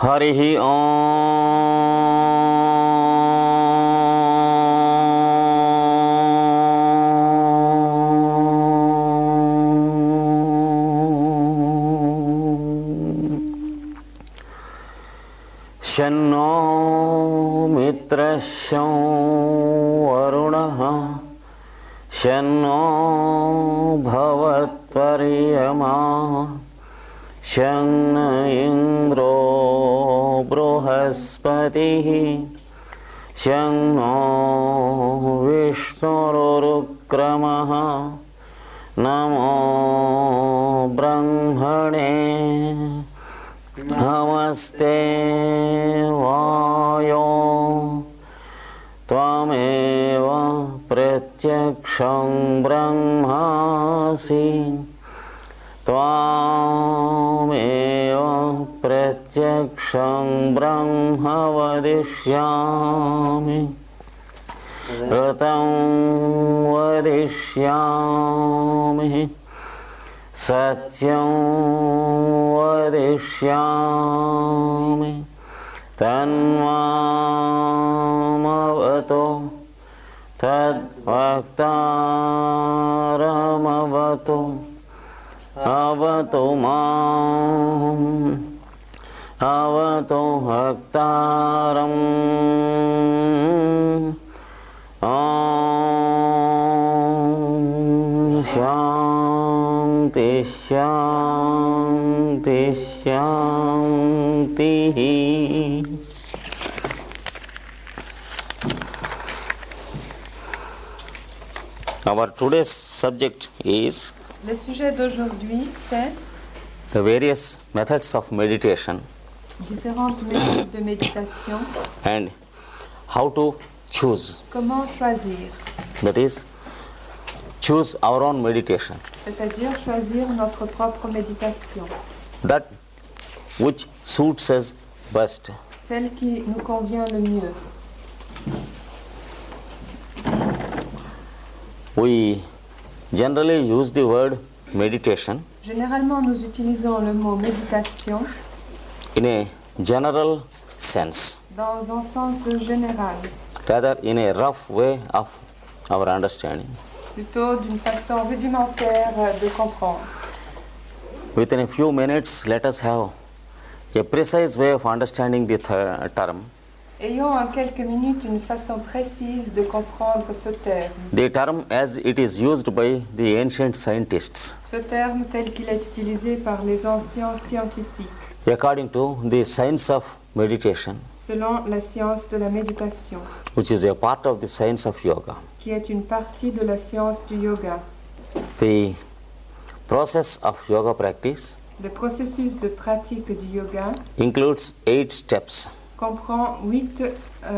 Harihi Shanno Mitrasya Varunaha Shanno Bhavatvaryama Shanna Indro Bruhaspatihi Shanno Vishnurukramaha Namo Brahmane Namaste Vayo Tvameva Pratyaksham Brahmasi Tvameva Pratyaksham Brahma Vadishyami Ratam Vadishyami Satyam Vadishyami Tanmamavato Tadbhaktaramavato Avato Mam Avato Bhaktaram Om Shanti Shanti Shanti. Our today's subject is Le sujet d'aujourd'hui, c'est the various methods of meditation différentes méthodes de méditation. and how to choose. Comment choisir, That is, choose our own meditation. c'est-à-dire choisir notre propre méditation, That which suits us best. celle qui nous convient le mieux. We generally use the word meditation Généralement, nous utilisons le mot méditation in a general sense, dans un sens général, rather in a rough way of our understanding. plutôt d'une façon rudimentaire de comprendre. Within a few minutes, let us have a precise way of understanding the term. Ayons en quelques minutes une façon précise de comprendre ce terme. The term as it is used by the ancient scientists, Ce terme tel qu'il est utilisé par les anciens scientifiques, according to the science of meditation, selon la science de la méditation, which is a part of the science of yoga. qui est une partie de la science du yoga. The process of yoga practice Le processus de pratique du yoga includes 8 steps, comprend 8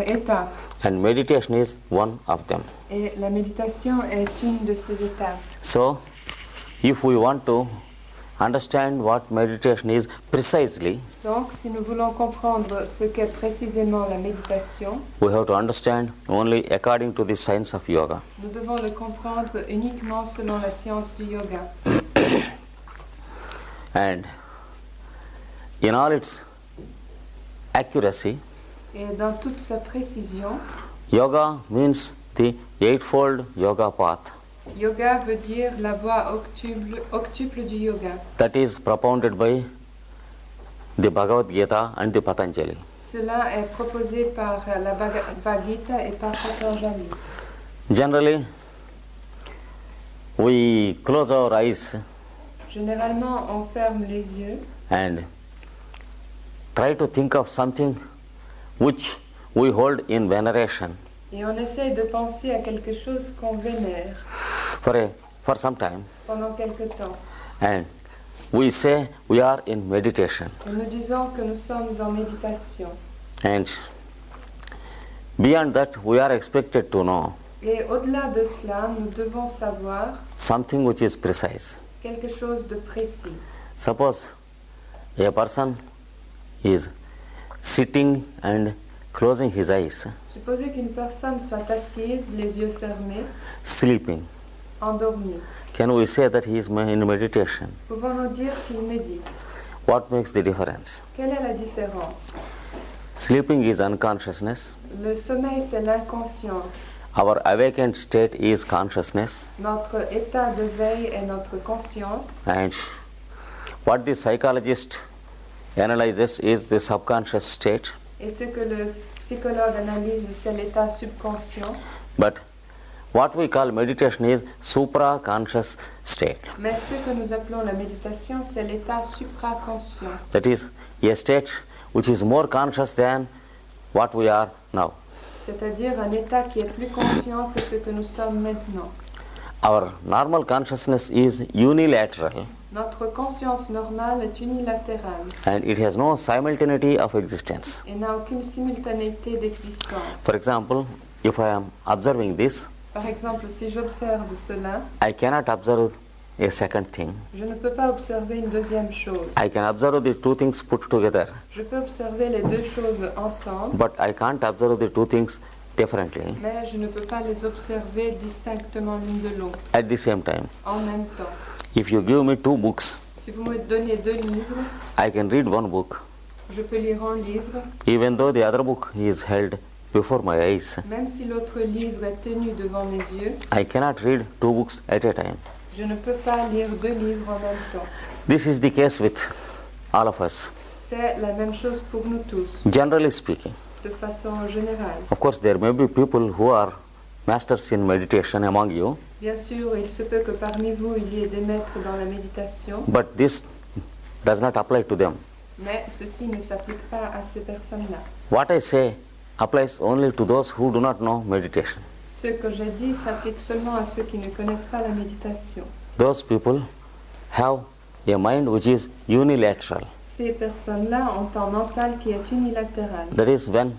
étapes and meditation is one of them. et la méditation est une de ces étapes. So, if we want to understand what meditation is precisely, Donc, si nous voulons comprendre ce qu'est précisément la méditation, we have to understand only according to the science of yoga. nous devons le comprendre uniquement selon la science du yoga. And in all its accuracy, Et dans toute sa précision, yoga means the eightfold yoga path yoga veut dire la voie octuple du yoga. that is propounded by the Bhagavad Gita and the Patanjali. Cela est proposé par la Bhagavad Gita et par Patanjali. Generally, we close our eyes Généralement, on ferme les yeux and try to think of something which we hold in veneration et on essaye de penser à quelque chose qu'on vénère for some time, pendant quelque temps. and we say we are in meditation, Et nous disons que nous sommes en méditation. and beyond that we are expected to know Et au-delà de cela, nous devons savoir something which is precise. quelque chose de précis. Suppose a person is sitting and closing his eyes, Supposez qu'une personne soit assise, les yeux fermés, sleeping. endormie. Can we say that he is in meditation? Pouvons-nous dire qu'il médite? What makes the difference? Quelle est la différence? Sleeping is unconsciousness. Le sommeil, c'est l'inconscience. Our awakened state is consciousness. Notre état de veille est notre conscience. And what the psychologist analyzes is the subconscious state. Et ce que le psychologue analyse, c'est l'état subconscient. But what we call meditation is supraconscious state. Mais ce que nous appelons la méditation, c'est l'état supraconscient. That is a state which is more conscious than what we are now. C'est-à-dire un état qui est plus conscient que ce que nous sommes maintenant. Our normal consciousness is unilateral Notre conscience normale est unilatérale and it has no simultaneity of existence. et n'a aucune simultanéité d'existence. For example, if I am observing this, Par exemple, si j'observe cela, I cannot observe a second thing. je ne peux pas observer une deuxième chose. I can observe the two things put together, Je peux observer les deux choses ensemble, but I can't observe the two things differently mais je ne peux pas les observer distinctement l'une de l'autre, at the same time. en même temps. If you give me two books, Si vous me donnez deux livres, I can read one book, je peux lire un livre, even though the other book is held before my eyes. même si l'autre livre est tenu devant mes yeux, I cannot read two books at a time. je ne peux pas lire deux livres en même temps. This is the case with all of us, C'est la même chose pour nous tous, generally speaking. de façon générale. Of course, there may be people who are masters in meditation among you, Bien sûr, il se peut que parmi vous, il y ait des maîtres dans la méditation, but this does not apply to them. mais ceci ne s'applique pas à ces personnes-là. What I say applies only to those who do not know meditation. Ce que j'ai dit s'applique seulement à ceux qui ne connaissent pas la méditation. Those people have a mind which is unilateral. Ces personnes-là ont un mental qui est unilatéral, That is, when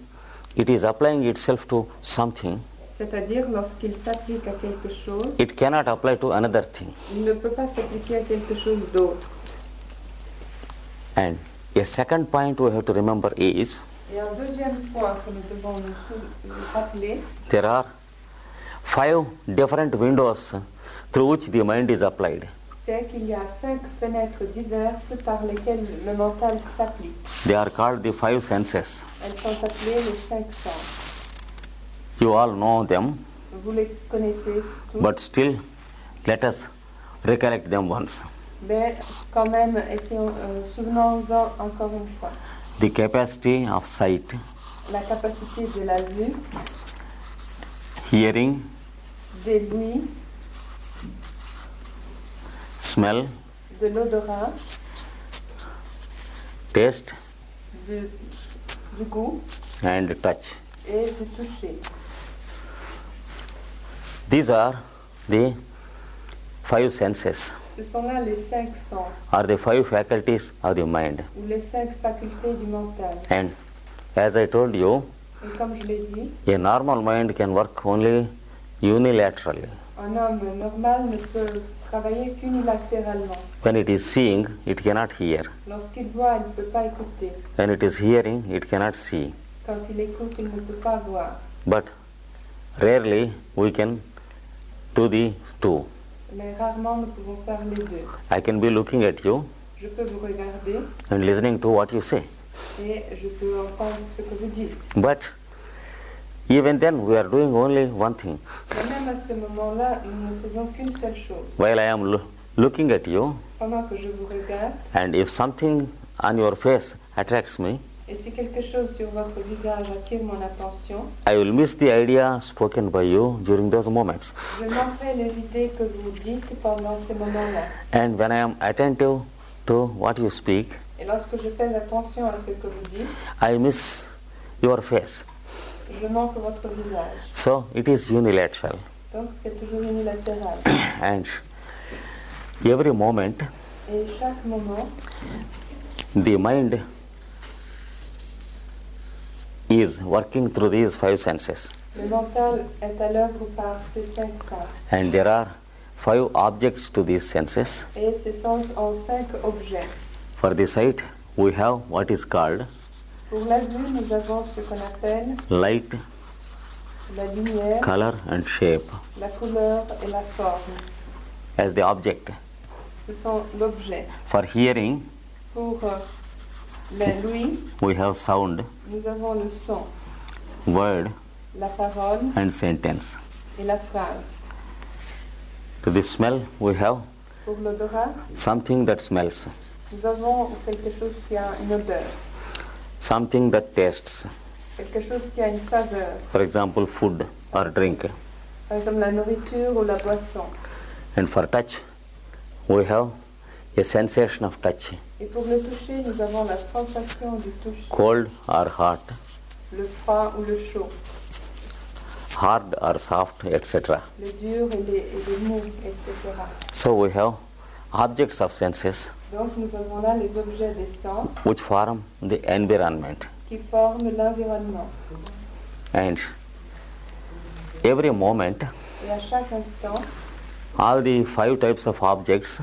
it is applying itself to something, c'est-à-dire lorsqu'il s'applique à quelque chose, it cannot apply to another thing. il ne peut pas s'appliquer à quelque chose d'autre. And a second point we have to remember is Et un deuxième point que nous devons nous rappeler, there are 5 different windows through which the mind is applied. c'est qu'il y a 5 fenêtres diverses par lesquelles le mental s'applique. They are called the 5 senses. Elles sont appelées les 5 sens. You all know them, Vous les connaissez tous, but still let us recollect them once. mais quand même, souvenons-en encore une fois. The capacity of sight, La capacité de la vue, hearing, des l'ouïe, smell, de l'odorat, taste, du goût and touch. et du toucher. These are the 5 senses, Ce sont là les 5 sens, or the 5 faculties of the mind. ou les 5 facultés du mental. And as I told you, Et comme je l'ai dit, a normal mind can work only unilaterally. un homme normal ne peut travailler qu'unilatéralement. When it is seeing, it cannot hear. Lorsqu'il voit, il ne peut pas écouter. When it is hearing, it cannot see. Quand il écoute, il ne peut pas voir. But rarely we can do the two. Mais rarement nous pouvons faire les deux. I can be looking at you Je peux vous regarder and listening to what you say. et je peux entendre ce que vous dites. But even then, we are doing only one thing. Mais même à ce moment-là, nous ne faisons qu'une seule chose. While I am looking at you, Pendant que je vous regarde, and if something on your face attracts me, et si quelque chose sur votre visage attire mon attention, I will miss the idea spoken by you during those moments. je manquerai les idées que vous dites pendant ces moments-là. And when I am attentive to what you speak, Et lorsque je fais attention à ce que vous dites, I miss your face. je manque votre visage. So it is unilateral. Donc c'est toujours unilatéral. And every moment, Et chaque moment, the mind is working through these 5 senses. le mental est à l'œuvre par ces 5 sens. And there are 5 objects to these senses. Et ces sens ont 5 objets. For the sight, we have what is called Pour la vue, nous avons ce qu'on appelle light, la lumière, color, and shape la couleur et la forme. as the object. Ce sont l'objet. For hearing, Pour l'ouïe, we have sound, nous avons le son, word, la parole and sentence. et la phrase. To the smell, we have Pour l'odorat, something that smells, nous avons quelque chose qui a une odeur, something that tastes. quelque chose qui a une saveur. For example, food or drink. Par exemple, la nourriture ou la boisson. And for touch, we have a sensation of touch, Et pour le toucher, nous avons la sensation du toucher, cold or hot, le froid ou le chaud, hard or soft, etc. le dur et le mou, etc. So we have objects of senses Donc nous avons là les objets des sens which form the environment. qui forment l'environnement. And every moment, Et à chaque instant, all the 5 types of objects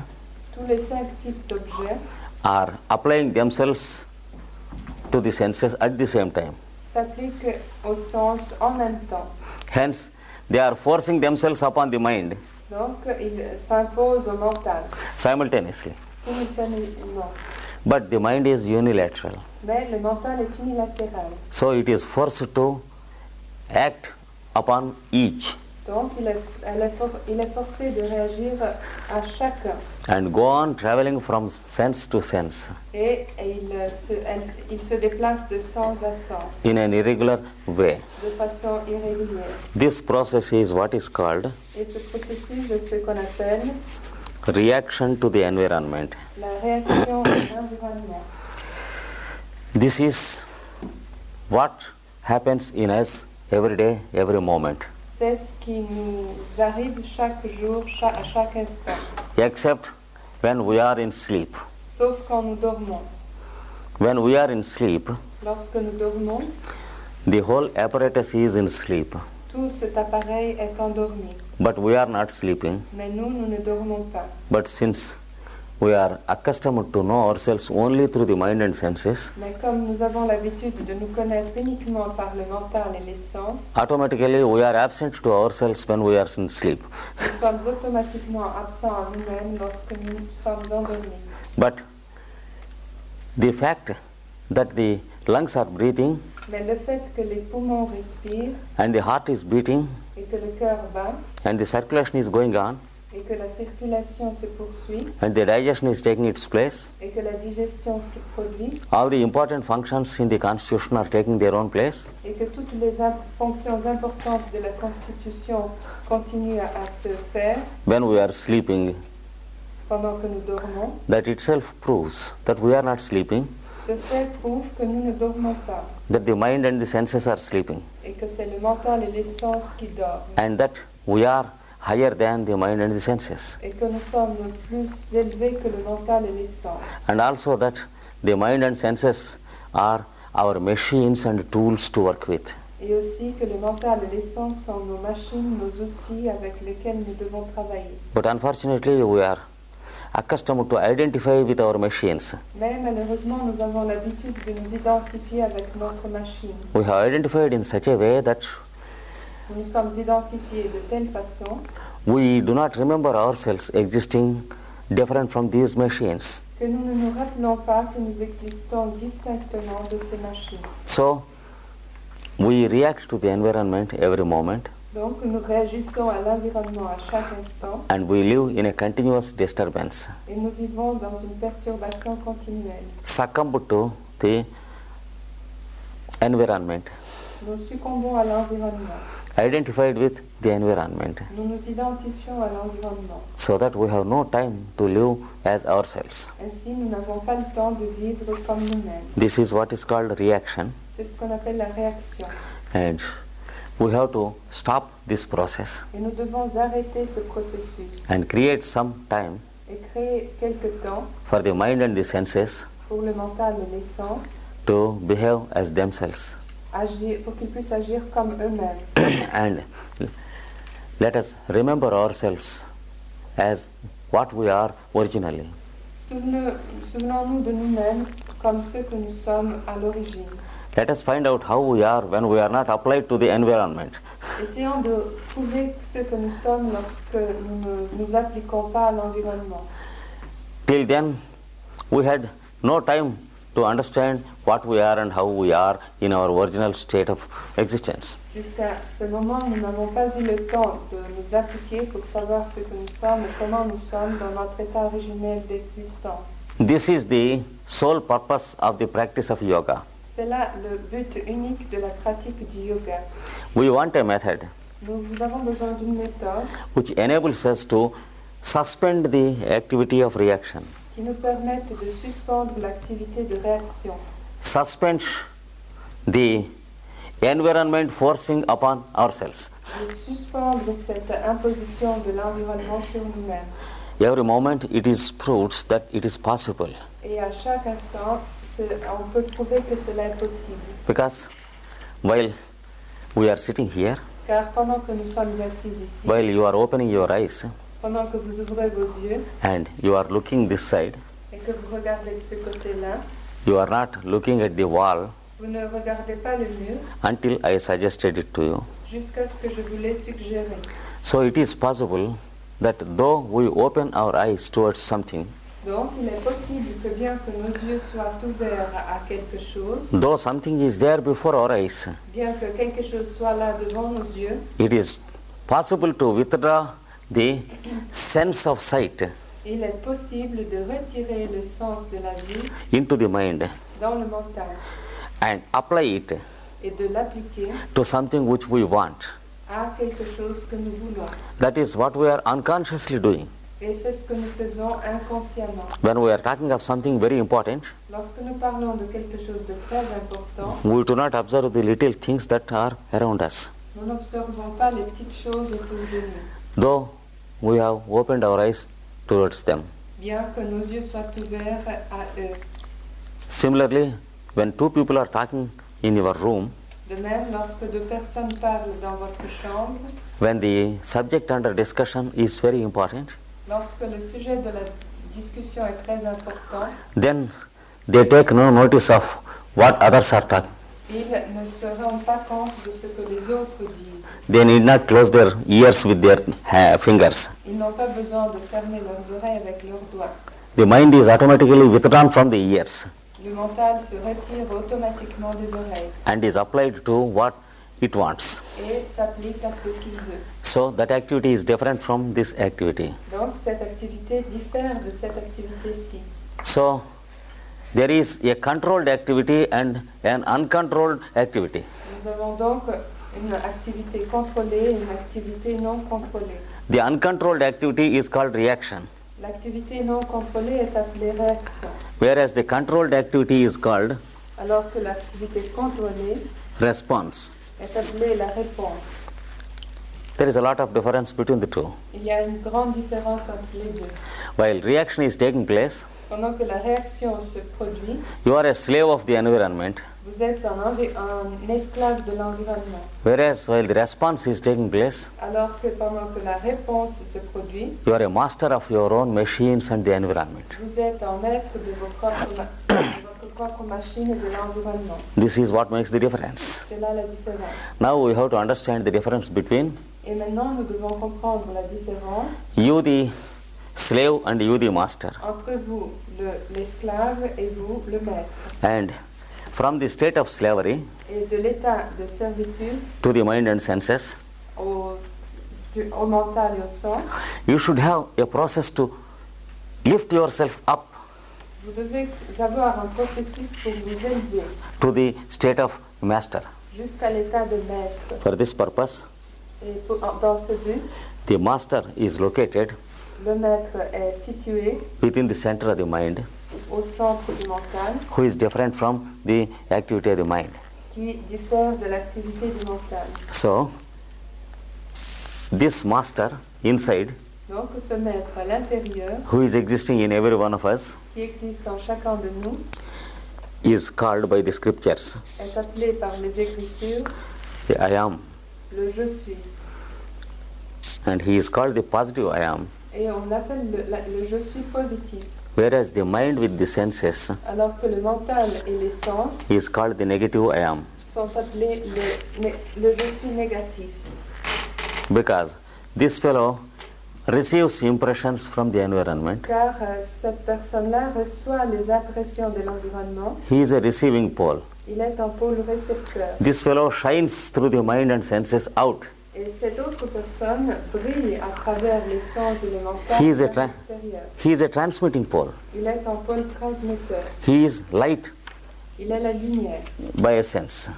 tous les 5 types d'objets are applying themselves to the senses at the same time. s'appliquent au sens en même temps. Hence, they are forcing themselves upon the mind Donc ils s'imposent au mental, simultaneously. simultanément. But the mind is unilateral. Mais le mental est unilatéral. So it is forced to act upon each Donc il est forcé de réagir à chacun. and go on traveling from sense to sense Et il se déplace de sens à sens, in an irregular way. de façon irrégulière. This process is what is called Et ce processus est ce qu'on appelle reaction to the environment. la réaction à l'environnement. This is what happens in us every day, every moment, C'est ce qui nous arrive chaque jour, à chaque instant, except when we are in sleep. sauf quand nous dormons. When we are in sleep, Lorsque nous dormons, the whole apparatus is in sleep, tout cet appareil est endormi. but we are not sleeping. Mais nous ne dormons pas. But since we are accustomed to know ourselves only through the mind and senses, Mais comme nous avons l'habitude de nous connaître uniquement par le mental et les sens, automatically we are absent to ourselves when we are in sleep. nous sommes automatiquement absents à nous-mêmes lorsque nous sommes endormis. But the fact that the lungs are breathing Mais le fait que les poumons respirent and the heart is beating et que le cœur bat and the circulation is going on et que la circulation se poursuit and the digestion is taking its place, et que la digestion se produit all the important functions in the constitution are taking their own place, et que toutes les fonctions importantes de la Constitution continuent à se faire when we are sleeping, pendant que nous dormons, that itself proves that we are not sleeping, ce fait prouve que nous ne dormons pas that the mind and the senses are sleeping, et que c'est le mental et les sens qui dorment and that we are higher than the mind and the senses, et que nous sommes plus élevés que le mental et les sens. and also that the mind and senses are our machines and tools to work with. Et aussi que le mental et les sens sont nos machines, nos outils avec lesquels nous devons travailler. But unfortunately, we are accustomed to identify with our machines. Mais malheureusement, nous avons l'habitude de nous identifier avec notre machine. We have identified in such a way that Nous nous sommes identifiés de telle façon we do not remember ourselves existing different from these machines. que nous ne nous rappelons pas que nous existons distinctement de ces machines. So, we react to the environment every moment Donc nous réagissons à l'environnement à chaque instant and we live in a continuous disturbance, et nous vivons dans une perturbation continuelle. succumb to the environment, Nous succombons à l'environnement. identified with the environment, Nous nous identifions à l'environnement. so that we have no time to live as ourselves. Ainsi, nous n'avons pas le temps de vivre comme nous-mêmes. This is what is called reaction, C'est ce qu'on appelle la réaction. and we have to stop this process Et nous devons arrêter ce processus and create some time et créer quelque temps for the mind and the senses pour le mental et les sens to behave as themselves. pour qu'ils puissent agir comme eux-mêmes. And let us remember ourselves as what we are originally. Souvenons-nous de nous-mêmes comme ceux que nous sommes à l'origine. Let us find out how we are when we are not applied to the environment. Essayons de trouver ce que nous sommes lorsque nous ne nous appliquons pas à l'environnement. Till then, we had no time to understand what we are and how we are in our original state of existence. Jusqu'à ce moment, nous n'avons pas eu le temps de nous appliquer pour savoir ce que nous sommes et comment nous sommes dans notre état originel d'existence. This is the sole purpose of the practice of yoga. C'est là le but unique de la pratique du yoga. We want a method Nous avons besoin d'une méthode which enables us to suspend the activity of reaction, qui nous permette de suspendre l'activité de réaction, suspend the environment forcing upon ourselves. de suspendre cette imposition de l'environnement sur nous-mêmes. Every moment it is proved that it is possible, Et à chaque instant, on peut prouver que cela est possible. because while we are sitting here, Car pendant que nous sommes assis ici, while you are opening your eyes pendant que vous ouvrez vos yeux and you are looking this side, et que vous regardez de ce côté-là, you are not looking at the wall vous ne regardez pas le mur until I suggested it to you. jusqu'à ce que je vous l'ai suggéré. So it is possible that though we open our eyes towards something, Donc, il est possible que bien que nos yeux soient ouverts à quelque chose, though something is there before our eyes, bien que quelque chose soit là devant nos yeux, it is possible to withdraw the sense of sight il est possible de retirer le sens de la vue into the mind dans le mental and apply it et de l'appliquer to something which we want. à quelque chose que nous voulons. That is what we are unconsciously doing. Et c'est ce que nous faisons inconsciemment. When we are talking of something very important, Lorsque nous parlons de quelque chose de très important, we do not observe the little things that are around us. nous n'observons pas les petites choses autour de nous, Though we have opened our eyes towards them. bien que nos yeux soient ouverts à eux. Similarly, when two people are talking in your room, De même, lorsque deux personnes parlent dans votre chambre, when the subject under discussion is very important, lorsque le sujet de la discussion est très important, then they take no notice of what others are talking. ils ne se rendent pas compte de ce que les autres disent. They need not close their ears with their fingers. Ils n'ont pas besoin de fermer leurs oreilles avec leurs doigts. The mind is automatically withdrawn from the ears Le mental se retire automatiquement des oreilles and is applied to what it wants. et s'applique à ce qu'il veut. So that activity is different from this activity. Donc cette activité diffère de cette activité-ci. So there is a controlled activity and an uncontrolled activity. Nous avons donc une activité contrôlée et une activité non contrôlée. The uncontrolled activity is called reaction, L'activité non contrôlée est appelée réaction, whereas the controlled activity is called alors que l'activité contrôlée response. est appelée la réponse. There is a lot of difference between the two. Il y a une grande différence entre les deux. While reaction is taking place, Pendant que la réaction se produit, you are a slave of the environment, vous êtes un esclave de l'environnement. whereas while the response is taking place, Alors que pendant que la réponse se produit, you are a master of your own machines and the environment. vous êtes un maître de votre propre machine et de l'environnement. This is what makes the difference. C'est là la différence. Now we have to understand the difference between Et maintenant, nous devons comprendre la différence you the slave and you the master. entre vous, l'esclave, et vous, le maître. And from the state of slavery Et de l'état de servitude to the mind and senses, au mental et au sens, you should have a process to lift yourself up vous devez avoir un processus pour vous élever to the state of master. jusqu'à l'état de maître. For this purpose, Et dans ce but, the master is located le maître est situé within the center of the mind, au centre du mental, who is different from the activity of the mind. qui diffère de l'activité du mental. So, this master inside, Donc ce maître à l'intérieur, who is existing in every one of us, qui existe en chacun de nous, is called by the scriptures est appelé par les Écritures the I am, le je suis. and he is called the positive I am, Et on appelle le je suis positif, whereas the mind with the senses alors que le mental et les sens is called the negative I am, sont appelés le je suis négatif. because this fellow receives impressions from the environment. car cette personne-là reçoit les impressions de l'environnement. He is a receiving pole. Il est un pôle récepteur. This fellow shines through the mind and senses out. Et cette autre personne brille à travers les sens et le mental He is a vers l'extérieur. He is a transmitting pole. Il est un pôle transmetteur. He is light Il est la lumière by essence.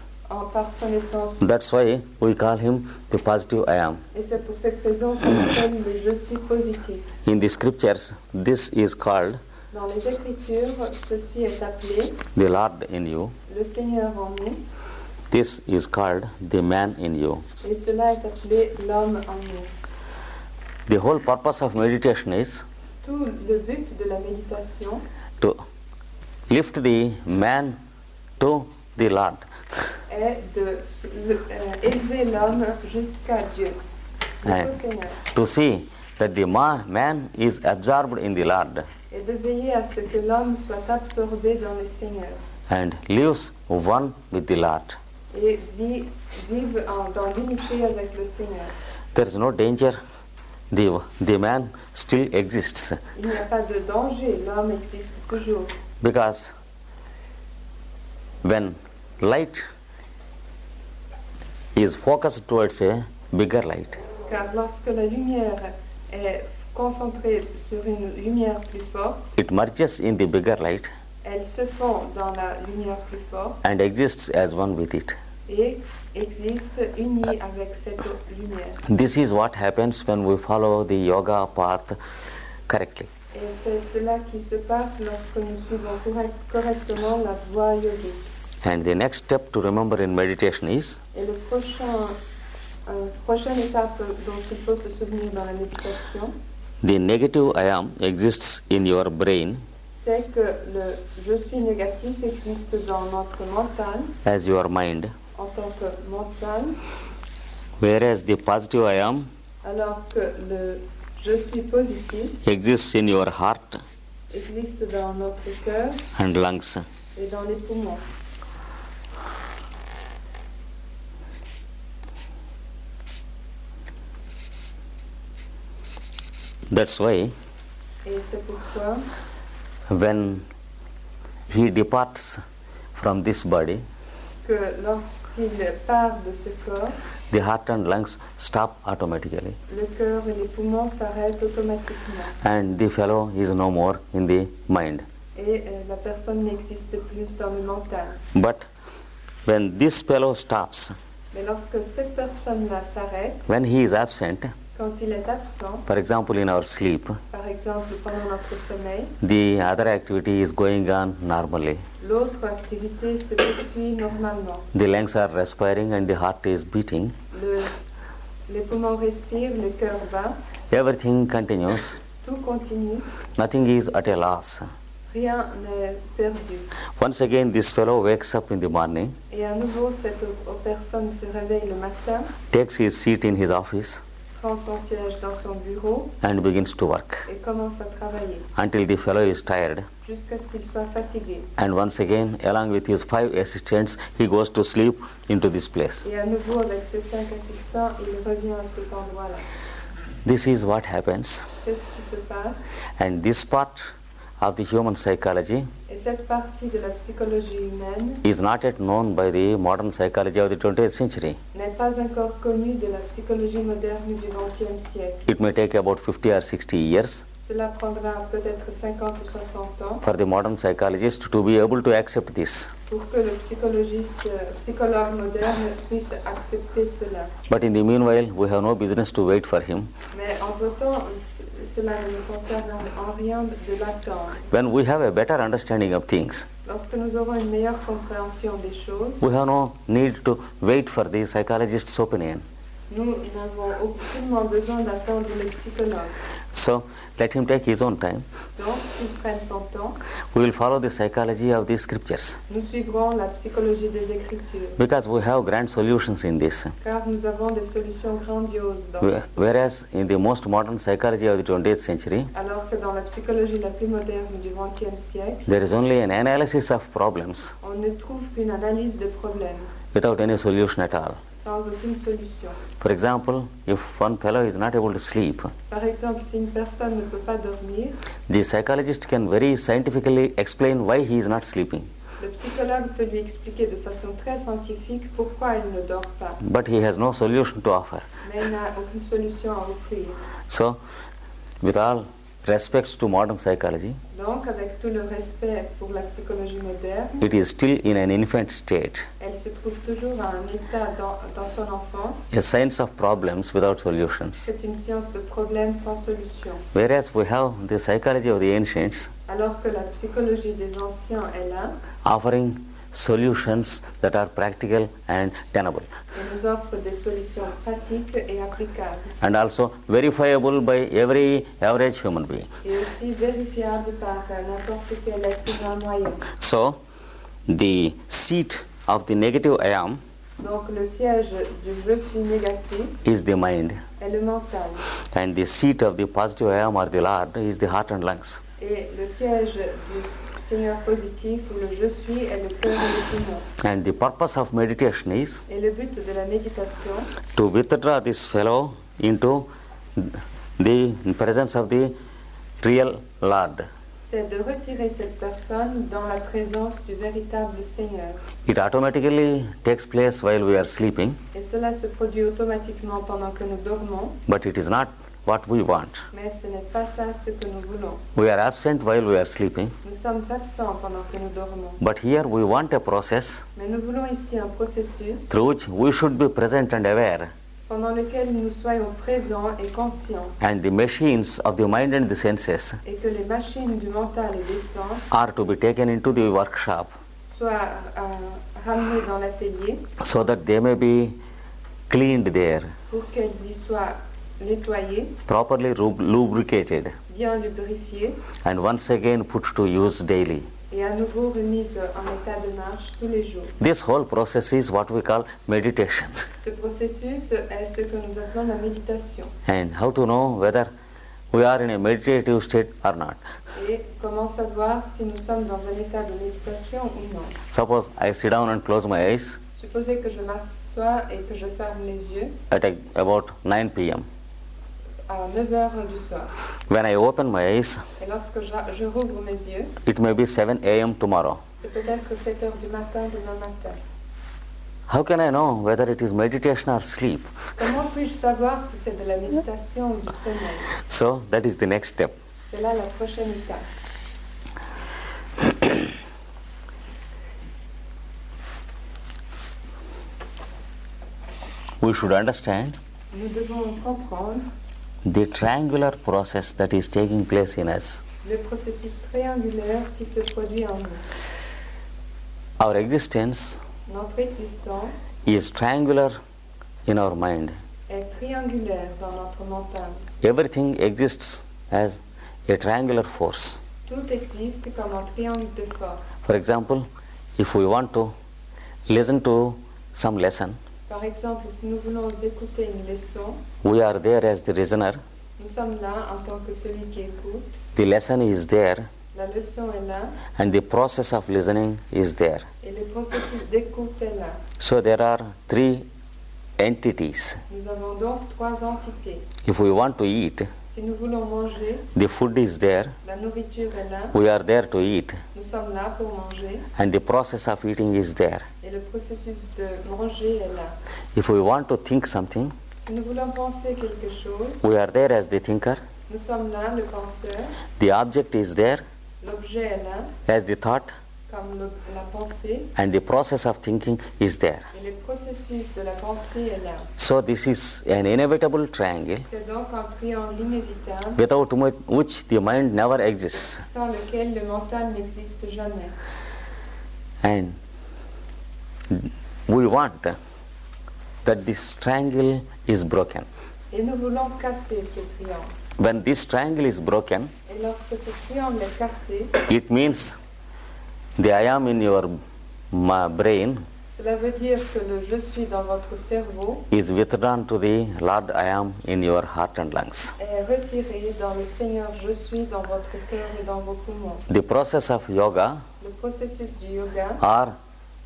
par son essence. That's why we call him the positive I am. Et c'est pour cette raison qu'on appelle le je suis positif. In the scriptures, this is called Dans les Écritures, ceci est appelé the Lord in you. le Seigneur en nous, This is called the man in you. et cela est appelé l'homme en nous. The whole purpose of meditation is Tout le but de la méditation to lift the man to the Lord. est élever l'homme jusqu'à Dieu, Ouais. jusqu'au Seigneur, To see that the man is absorbed in the Lord et de veiller à ce que l'homme soit absorbé dans le Seigneur and lives one with the Lord. et vive dans l'unité avec le Seigneur. There is no danger. The man still exists Il n'y a pas de danger, l'homme existe toujours. because when light is focused towards a bigger light, Car lorsque la lumière est concentrée sur une lumière plus forte, it merges in the bigger light elle se fond dans la lumière plus forte and exists as one with it. et existe unie avec cette lumière. This is what happens when we follow the yoga path correctly. Et c'est cela qui se passe lorsque nous suivons correctement la voie yogique. And the next step to remember in meditation is Et le prochaine étape dont il faut se souvenir dans la méditation, the negative I am exists in your brain c'est que le je suis négatif existe dans notre mental as your mind, en tant que mental, whereas the positive I am alors que le je suis positif exists in your heart existe dans notre cœur and lungs. et dans les poumons. That's why Et c'est pourquoi, when he departs from this body, que lorsqu'il part de ce corps, the heart and lungs stop automatically le cœur et les poumons s'arrêtent automatiquement and the fellow is no more in the mind. et la personne n'existe plus dans le mental. But when this fellow stops, Mais lorsque cette personne-là s'arrête, when he is absent, quand il est absent, for example in our sleep, par exemple pendant notre sommeil, the other activity is going on normally. l'autre activité se poursuit normalement. The lungs are respiring and the heart is beating. Les poumons respirent, le cœur bat, Everything continues. tout continue, Nothing is at a loss. rien n'est perdu. Once again, this fellow wakes up in the morning, Et à nouveau, cette personne se réveille le matin, takes his seat in his office, prend son siège dans son bureau and begins to work et commence à travailler until the fellow is tired. jusqu'à ce qu'il soit fatigué. And once again, along with his 5 assistants, he goes to sleep into this place. Et à nouveau, avec ses 5 assistants, il revient à cet endroit-là. This is what happens. C'est ce qui se passe. And this part of the human psychology Et cette partie de la psychologie humaine is not yet known by the modern psychology of the 20th century. n'est pas encore connue de la psychologie moderne du XXe siècle. It may take about 50 or 60 years Cela prendra peut-être 50 ou 60 ans for the modern psychologist to be able to accept this. pour que le psychologue moderne puisse accepter cela. But in the meanwhile, we have no business to wait for him. Mais entre-temps, cela ne nous concerne en rien de l'attendre. When we have a better understanding of things, Lorsque nous aurons une meilleure compréhension des choses, we have no need to wait for the psychologist's opinion. nous n'avons aucunement besoin d'attendre le psychologue. So let him take his own time. Donc, qu'il prenne son temps, We will follow the psychology of the scriptures nous suivrons la psychologie des Écritures, because we have grand solutions in this. car nous avons des solutions grandioses dans Whereas in the most modern psychology of the 20th century, alors que dans la psychologie la plus moderne du XXe siècle, there is only an analysis of problems on ne trouve qu'une analyse de problèmes, without any solution at all. sans aucune solution. For example, if one fellow is not able to sleep, Par exemple, si une personne ne peut pas dormir, the psychologist can very scientifically explain why he is not sleeping. le psychologue peut lui expliquer de façon très scientifique pourquoi il ne dort pas, But he has no solution to offer. mais il n'a aucune solution à offrir. So, with all respects to modern psychology, Donc, avec tout le respect pour la psychologie moderne, it is still in an infant state, elle se trouve toujours à un état dans son enfance. a science of problems without solutions. C'est une science de problèmes sans solution. Whereas we have the psychology of the ancients Alors que la psychologie des anciens est là offering solutions that are practical and tenable, et nous offre des solutions pratiques et applicables, and also verifiable by every average human being. et aussi vérifiables par n'importe quel être humain moyen. So, the seat of the negative I am Donc le siège du je suis négatif is the mind, est le mental, and the seat of the positive I am or the Lord is the heart and lungs. et le siège du Seigneur positif ou le je suis est le cœur et le poumon. And the purpose of meditation is Et le but de la méditation, to withdraw this fellow into the presence of the real Lord. c'est de retirer cette personne dans la présence du véritable Seigneur. It automatically takes place while we are sleeping, Et cela se produit automatiquement pendant que nous dormons, but it is not what we want. mais ce n'est pas ça ce que nous voulons. We are absent while we are sleeping, Nous sommes absents pendant que nous dormons. but here we want a process Mais nous voulons ici un processus through which we should be present and aware, pendant lequel nous soyons présents et conscients, and the machines of the mind and the senses et que les machines du mental et des sens are to be taken into the workshop soient ramenées dans l'atelier so that they may be cleaned there, pour qu'elles y soient nettoyées, properly lubricated, bien lubrifiées, and once again put to use daily. et à nouveau remises en état de marche tous les jours. This whole process is what we call meditation. Ce processus est ce que nous appelons la méditation. And how to know whether we are in a meditative state or not? Et comment savoir si nous sommes dans un état de méditation ou non? Suppose I sit down and close my eyes Supposez que je m'assois et que je ferme les yeux at about 9 p.m. à 9 heures du soir. When I open my eyes, Et lorsque je rouvre mes yeux, it may be 7 a.m. tomorrow. c'est peut-être 7 heures du matin demain matin. How can I know whether it is meditation or sleep? Comment puis-je savoir si c'est de la méditation ou du sommeil? So that is the next step. C'est là la prochaine étape. We should understand Nous devons comprendre the triangular process that is taking place in us. le processus triangulaire qui se produit en nous. Our existence Notre existence is triangular in our mind. est triangulaire dans notre mental. Everything exists as a triangular force. Tout existe comme un triangle de force. For example, if we want to listen to some lesson, Par exemple, si nous voulons écouter une leçon, we are there as the listener. nous sommes là en tant que celui qui écoute. The lesson is there, La leçon est là and the process of listening is there. et le processus d'écoute est là. So there are three entities. Nous avons donc trois entités. If we want to eat, Si nous voulons manger, the food is there, la nourriture est là, we are there to eat, nous sommes là pour manger and the process of eating is there. et le processus de manger est là. If we want to think something, Si nous voulons penser quelque chose, we are there as the thinker, nous sommes là, le penseur, the object is there l'objet est là, as the thought, comme la pensée, and the process of thinking is there. et le processus de la pensée est là. So this is an inevitable triangle C'est donc un triangle inévitable without which the mind never exists. sans lequel le mental n'existe jamais. And we want that this triangle is broken. Et nous voulons casser ce triangle. When this triangle is broken, Et lorsque ce triangle est cassé, it means the I am in your brain cela veut dire que le je suis dans votre cerveau is withdrawn to the Lord I am in your heart and lungs. est retiré dans le Seigneur je suis dans votre cœur et dans vos poumons. The process of yoga Le processus du yoga or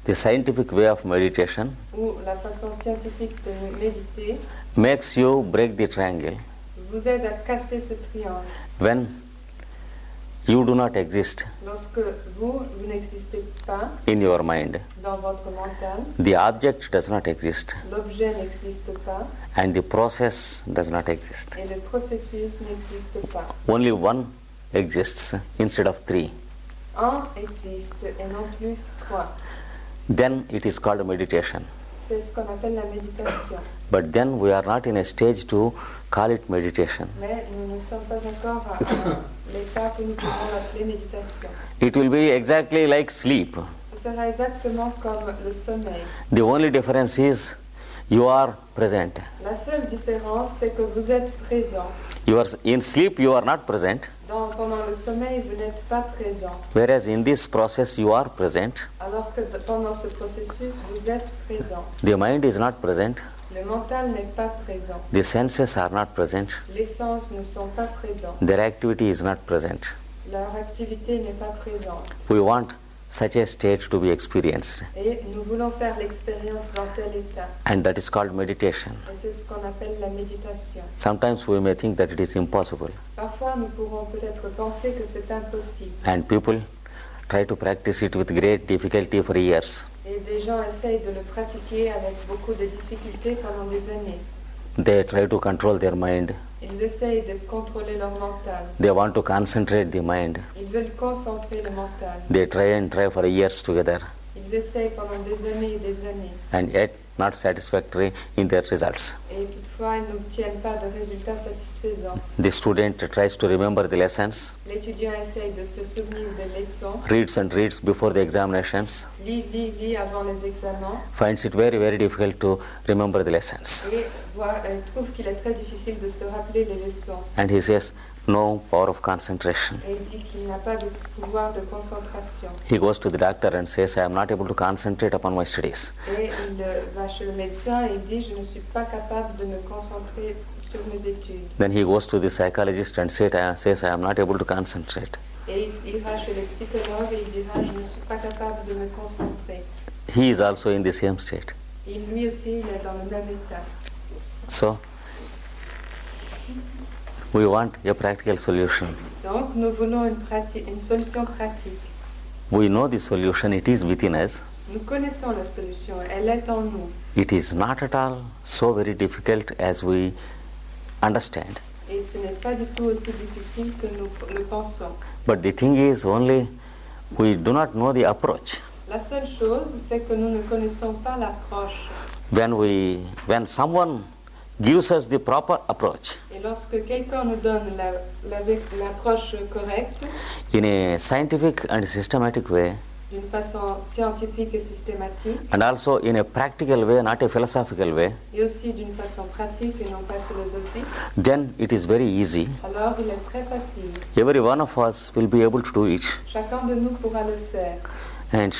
the scientific way of meditation ou la façon scientifique de méditer, makes you break the triangle vous aide à casser ce triangle. when you do not exist Lorsque vous n'existez pas in your mind. dans votre mental, The object does not exist l'objet n'existe pas and the process does not exist. et le processus n'existe pas. Only one exists instead of three. Un existe et non plus trois. Then it is called meditation. C'est ce qu'on appelle la méditation. But then we are not in a stage to call it meditation. Mais nous ne sommes pas encore à l'état que nous pouvons l'appeler méditation. It will be exactly like sleep. Ce sera exactement comme le sommeil. The only difference is you are present. La seule différence, c'est que vous êtes présent. You are in sleep, you are not present, Pendant le sommeil, vous n'êtes pas présent. whereas in this process you are present. Alors que pendant ce processus, vous êtes présent. The mind is not present, Le mental n'est pas présent. the senses are not present, Les sens ne sont pas présents. their activity is not present. Leur activité n'est pas présente. We want such a state to be experienced, Et nous voulons faire l'expérience dans tel état. and that is called meditation. Et c'est ce qu'on appelle la méditation. Sometimes we may think that it is impossible, Parfois, nous pourrons peut-être penser que c'est impossible. and people try to practice it with great difficulty for years. Et des gens essayent de le pratiquer avec beaucoup de difficultés pendant des années. They try to control their mind. Ils essayent de contrôler leur mental. They want to concentrate the mind. Ils veulent concentrer le mental. They try for years together, Ils essayent pendant des années et des années. and yet not satisfactory in their results. Et toutefois, ils n'obtiennent pas de résultats satisfaisants. The student tries to remember the lessons, L'étudiant essaye de se souvenir des leçons, reads and reads before the examinations, lit avant les examens, finds it very, very difficult to remember the lessons. et trouve qu'il est très difficile de se rappeler les leçons. And he says, no power of concentration. Et il dit qu'il n'a pas de pouvoir de concentration. He goes to the doctor and says, I am not able to concentrate upon my studies. Et il va chez le médecin et il dit, je ne suis pas capable de me concentrer sur mes études. Then he goes to the psychologist and says, I am not able to concentrate. Et il ira chez le psychologue et il dira, je ne suis pas capable de me concentrer. He is also in the same state. Et lui aussi, il est dans le même état. So, we want a practical solution. Donc, nous voulons une solution pratique. We know the solution, it is within us. Nous connaissons la solution, elle est en nous. It is not at all so very difficult as we understand. Et ce n'est pas du tout aussi difficile que nous le pensons. But the thing is only we do not know the approach. La seule chose, c'est que nous ne connaissons pas l'approche. When someone gives us the proper approach Et lorsque quelqu'un nous donne l'approche correcte, in a scientific and systematic way, d'une façon scientifique et systématique, and also in a practical way, not a philosophical way, et aussi d'une façon pratique et non pas philosophique, then it is very easy. alors il est très facile. Every one of us will be able to do it. Chacun de nous pourra le faire. And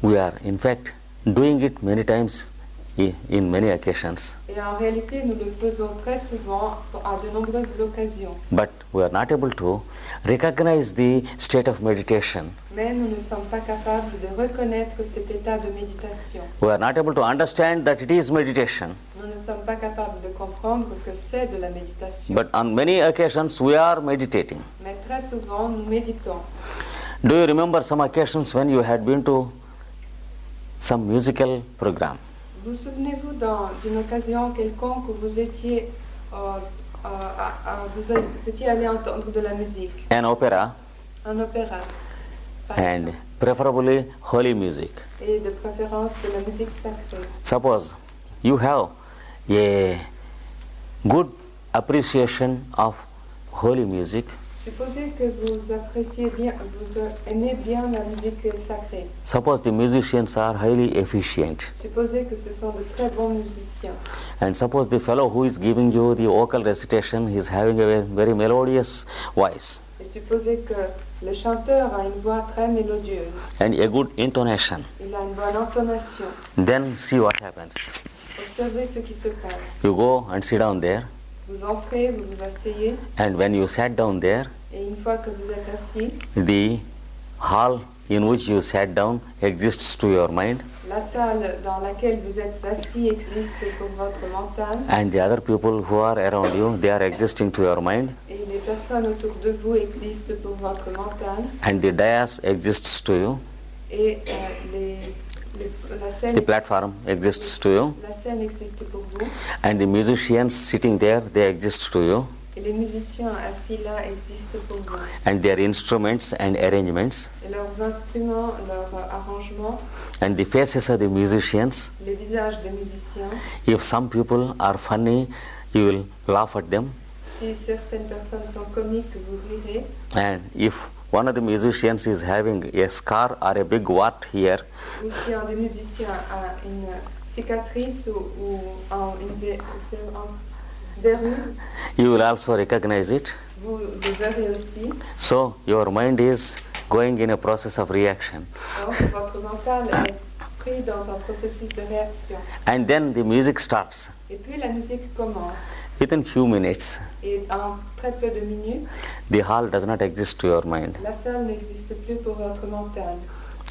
we are, in fact, doing it many times in many occasions. Et en réalité, nous le faisons très souvent à de nombreuses occasions. But we are not able to recognize the state of meditation. Mais nous ne sommes pas capables de reconnaître cet état de méditation. We are not able to understand that it is meditation. Nous ne sommes pas capables de comprendre que c'est de la méditation. But on many occasions we are meditating. Mais très souvent, nous méditons. Do you remember some occasions when you had been to some musical program? Vous souvenez-vous d'une occasion quelconque où vous étiez allé entendre de la musique, An opera, un opéra, par and exemple, preferably holy music. et de préférence de la musique sacrée. Suppose you have a good appreciation of holy music. Supposez que vous appréciez bien, vous aimez bien la musique sacrée. Suppose the musicians are highly efficient. Supposez que ce sont de très bons musiciens. And suppose the fellow who is giving you the vocal recitation is having a very melodious voice Et supposez que le chanteur a une voix très mélodieuse. and a good intonation. Il a une bonne intonation. Then see what happens. Observez ce qui se passe. You go and sit down there, Vous entrez, vous vous asseyez, and when you sat down there, et une fois que vous êtes assis, the hall in which you sat down exists to your mind, La salle dans laquelle vous êtes assis existe pour votre mental. and the other people who are around you, they are existing to your mind, Et les personnes autour de vous existent pour votre mental. and the dais exists to you, Et la scène, the platform exists to you, la scène existe pour vous. and the musicians sitting there, they exist to you, Et les musiciens assis là existent pour vous. and their instruments and arrangements, Et leurs instruments, leurs arrangements, and the faces of the musicians. les visages des musiciens. If some people are funny, you will laugh at them, Si certaines personnes sont comiques, vous rirez. and if one of the musicians is having a scar or a big wart here, Ou si un des musiciens a une cicatrice ou une verrue, you will also recognize it. vous le verrez aussi. So your mind is going in a process of reaction. Donc votre mental est pris dans un processus de réaction. And then the music starts. Et puis la musique commence. Within few minutes, Et en très peu de minutes, the hall does not exist to your mind. la salle n'existe plus pour votre mental.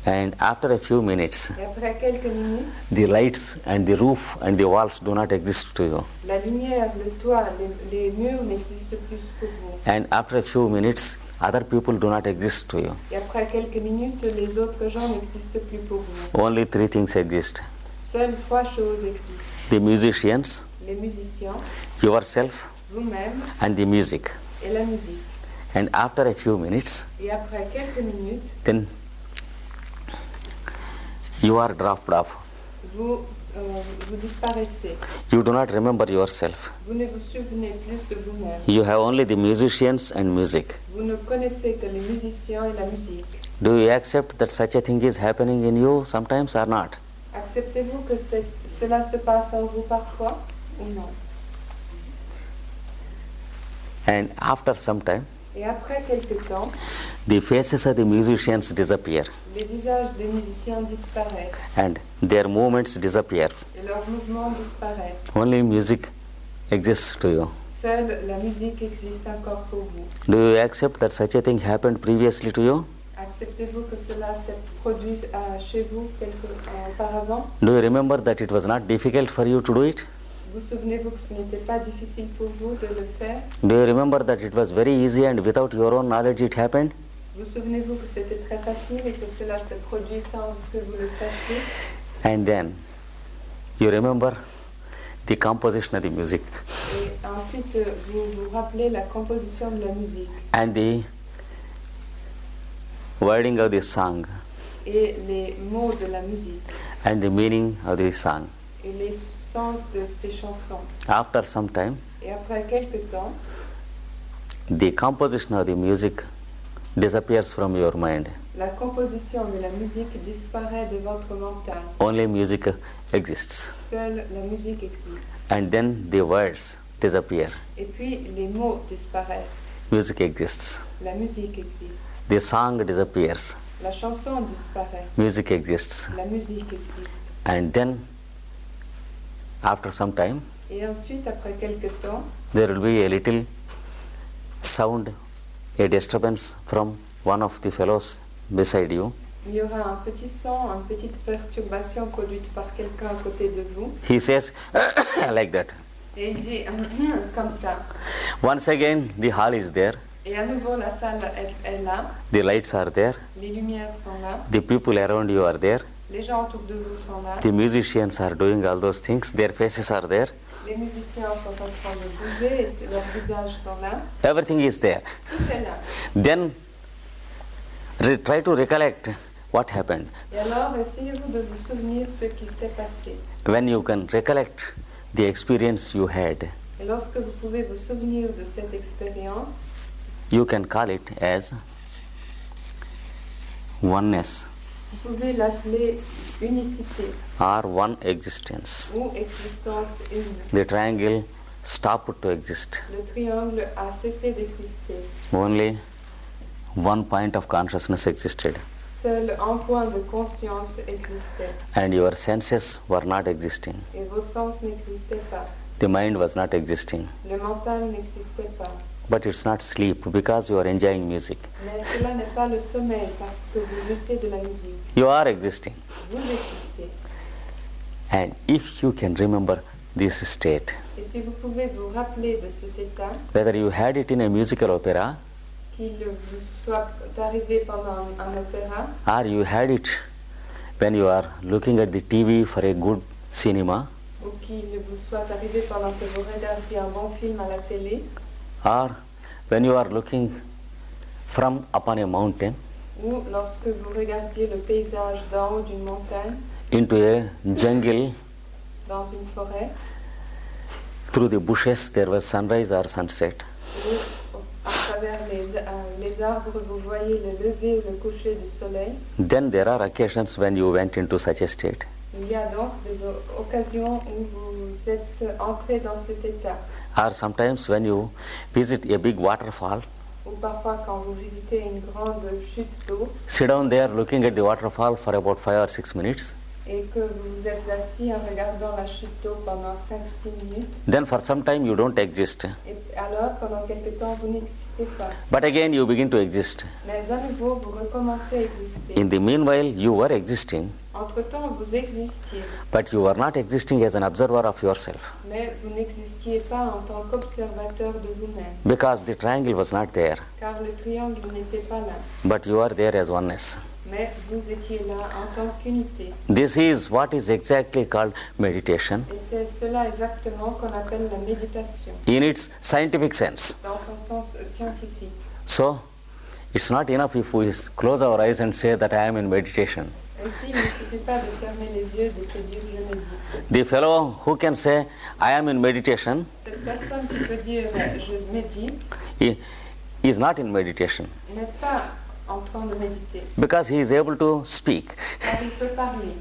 And after a few minutes, Et après quelques minutes, the lights and the roof and the walls do not exist to you. la lumière, le toit, les murs n'existent plus pour vous. And after a few minutes, other people do not exist to you. Et après quelques minutes, les autres gens n'existent plus pour vous. Only three things exist: Seules trois choses existent. the musicians, Les musiciens, yourself, vous-même and the music. et la musique. And after a few minutes, Et après quelques minutes, then you are dropped off. vous disparaissez. You do not remember yourself. Vous ne vous souvenez plus de vous-même. You have only the musicians and music. Vous ne connaissez que les musiciens et la musique. Do you accept that such a thing is happening in you sometimes or not? Acceptez-vous que cela se passe en vous parfois ou non? And after some time, Et après quelque temps, the faces of the musicians disappear les visages des musiciens disparaissent and their movements disappear. et leurs mouvements disparaissent. Only music exists to you. Seule la musique existe encore pour vous. Do you accept that such a thing happened previously to you? Acceptez-vous que cela s'est produit chez vous auparavant? Do you remember that it was not difficult for you to do it? Vous souvenez-vous que ce n'était pas difficile pour vous de le faire? Do you remember that it was very easy and without your own knowledge it happened? Vous souvenez-vous que c'était très facile et que cela s'est produit sans que vous le sachiez? And then you remember the composition of the music Et ensuite, vous vous rappelez la composition de la musique and the wording of the song et les mots de la musique and the meaning of the song. et les sens de ces chansons. After some time, Et après quelque temps, the composition of the music disappears from your mind. la composition de la musique disparaît de votre mental. Only music exists. Seule la musique existe. And then the words disappear. Et puis les mots disparaissent. Music exists. La musique existe. The song disappears. La chanson disparaît. Music exists. La musique existe. And then, after some time, Et ensuite, après quelque temps, there will be a little sound, a disturbance from one of the fellows beside you. il y aura un petit son, une petite perturbation produite par quelqu'un à côté de vous. He says, like that. Et il dit comme ça. Once again, the hall is there, Et à nouveau, la salle est là. the lights are there, Les lumières sont là. the people around you are there, Les gens autour de vous sont là. the musicians are doing all those things, their faces are there, Les musiciens sont en train de bouger et leurs visages sont là. everything is there. Tout est là. Then, try to recollect what happened. Et alors, essayez-vous de vous souvenir ce qui s'est passé. When you can recollect the experience you had, Et lorsque vous pouvez vous souvenir de cette expérience, you can call it as oneness vous pouvez l'appeler unicité or one existence. ou existence une. The triangle stopped to exist. Le triangle a cessé d'exister. Only one point of consciousness existed, Seul un point de conscience existait. and your senses were not existing. Et vos sens n'existaient pas. The mind was not existing. Le mental n'existait pas. but it's not sleep because you are enjoying music. Mais cela n'est pas le sommeil parce que vous jouissez de la musique. You are existing. Vous existez. And if you can remember this state, Et si vous pouvez vous rappeler de cet état, whether you had it in a musical opera qu'il vous soit arrivé pendant un opéra, or you had it when you are looking at the TV for a good cinema, ou qu'il vous soit arrivé pendant que vous regardiez un bon film à la télé, or when you are looking from upon a mountain ou lorsque vous regardiez le paysage d'en haut d'une montagne, into a jungle, dans une forêt, through the bushes there was sunrise or sunset. ou à travers les arbres, vous voyez le lever ou le coucher du soleil. Then there are occasions when you went into such a state. Il y a donc des occasions où vous êtes entré dans cet état. Or sometimes when you visit a big waterfall, Ou parfois quand vous visitez une grande chute d'eau sit down there looking at the waterfall for about 5 or 6 minutes. et que vous vous êtes assis en regardant la chute d'eau pendant 5 ou 6 minutes. Then for some time you don't exist. Et alors, pendant quelque temps, vous n'existez pas. But again you begin to exist. Mais à nouveau, vous recommencez à exister. In the meanwhile you were existing, Entre-temps, vous existiez, but you were not existing as an observer of yourself mais vous n'existiez pas en tant qu'observateur de vous-même, because the triangle was not there, car le triangle n'était pas là. but you are there as oneness. Mais vous étiez là en tant qu'unité. This is what is exactly called meditation Et c'est cela exactement qu'on appelle la méditation, in its scientific sense. dans son sens scientifique. So it's not enough if we close our eyes and say that I am in meditation. Ainsi, il ne suffit pas de fermer les yeux et de se dire je médite. The fellow who can say I am in meditation, Cette personne qui peut dire je médite he is not in meditation n'est pas en train de méditer, because he is able to speak. car il peut parler.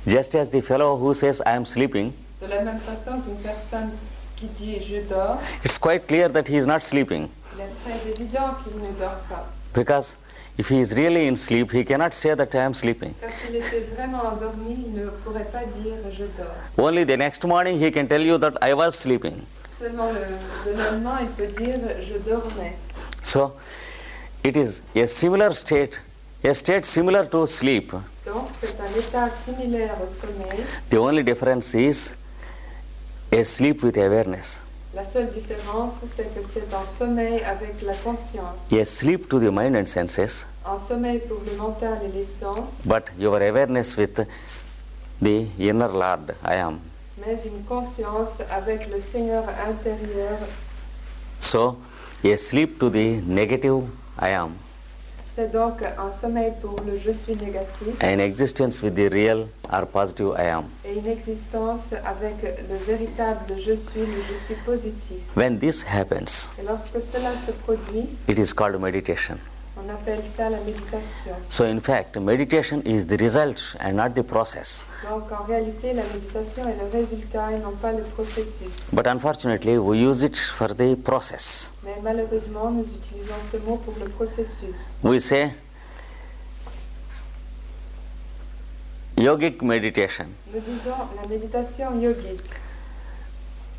Just as the fellow who says I am sleeping, De la même façon qu'une personne qui dit je dors, it's quite clear that he is not sleeping il est très évident qu'il ne dort pas. because if he is really in sleep, he cannot say that I am sleeping. Parce qu'il était vraiment endormi, il ne pourrait pas dire je dors. Only the next morning he can tell you that I was sleeping. Seulement le lendemain, il peut dire je dormais. So it is a state similar to sleep. Donc c'est un état similaire au sommeil. The only difference is a sleep with awareness. La seule différence, c'est que c'est un sommeil avec la conscience, A sleep to the mind and senses, un sommeil pour le mental et les sens, but your awareness with the inner Lord, I am. mais une conscience avec le Seigneur intérieur. So a sleep to the negative, I am. C'est donc un sommeil pour le je suis négatif An existence with the real or positive, I am. et une existence avec le véritable je suis positif. When this happens, Et lorsque cela se produit, it is called meditation. on appelle ça la méditation. So in fact, meditation is the result and not the process. Donc en réalité, la méditation est le résultat et non pas le processus. But unfortunately, we use it for the process. Mais malheureusement, nous utilisons ce mot pour le processus. We say yogic meditation. Nous disons la méditation yogique.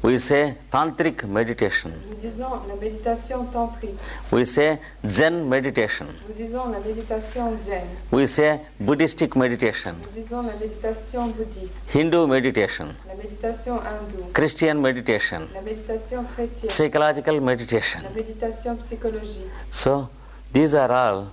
We say tantric meditation. Nous disons la méditation tantrique. We say Zen meditation. Nous disons la méditation zen. We say Buddhistic meditation, Nous disons la méditation bouddhiste. Hindu meditation, La méditation hindoue. Christian meditation, La méditation chrétienne. psychological meditation. La méditation psychologique. So these are all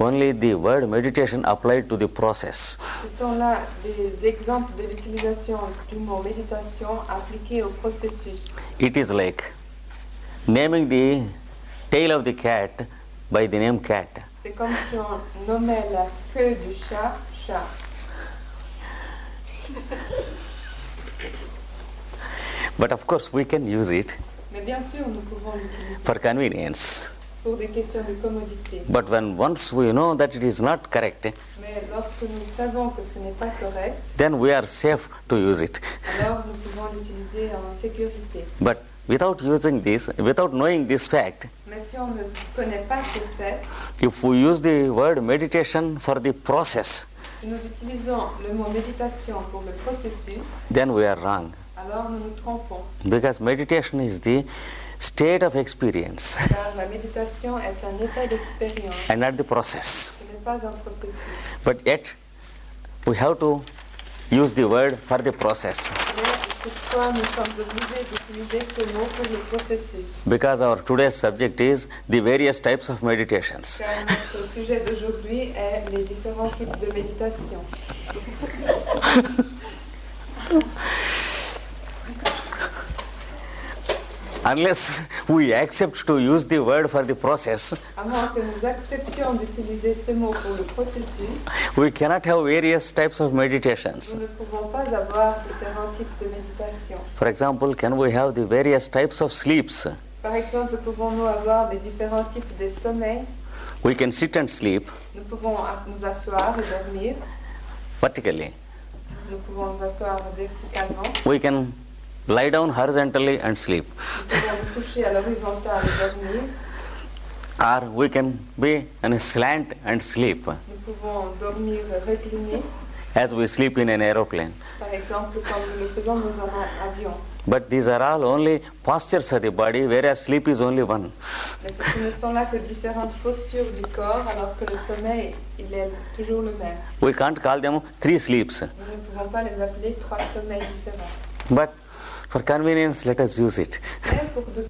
only the word meditation applied to the process. Ce sont là des exemples de l'utilisation du mot méditation appliqué au processus. It is like naming the tail of the cat by the name cat. C'est comme si on nommait la queue du chat, chat. But of course we can use it Mais bien sûr, nous pouvons l'utiliser for convenience. pour des questions de commodité. But when once we know that it is not correct, Mais lorsque nous savons que ce n'est pas correct, then we are safe to use it. alors nous pouvons l'utiliser en sécurité. But without using this, without knowing this fact, Mais si on ne connaît pas ce fait, if we use the word meditation for the process, si nous utilisons le mot méditation pour le processus, then we are wrong. alors nous nous trompons. Because meditation is the state of experience car la méditation est un état d'expérience, and not the process. ce n'est pas un processus. But yet, we have to use the word for the process Mais toutefois, nous sommes obligés d'utiliser ce mot pour le processus, because our today's subject is the various types of meditations. car notre sujet d'aujourd'hui est les différents types de méditation. Unless we accept to use the word for the process, À moins que nous acceptions d'utiliser ce mot pour le processus, we cannot have various types of meditations. nous ne pouvons pas avoir différents types de méditation. For example, can we have the various types of sleeps? Par exemple, pouvons-nous avoir des différents types de sommeil? We can sit and sleep Nous pouvons nous asseoir et dormir. vertically. Nous pouvons nous asseoir verticalement. We can lie down horizontally and sleep. Nous pouvons nous coucher à l'horizontale et dormir. Or we can be in a slant and sleep Nous pouvons dormir reclinés, as we sleep in an aeroplane. par exemple, comme nous le faisons dans un avion. But these are all only postures of the body, whereas sleep is only one. Mais ce ne sont là que différentes postures du corps, alors que le sommeil, il est toujours le même. We can't call them three sleeps. Nous ne pouvons pas les appeler trois sommeils différents. But for convenience, let us use it. Mais pour de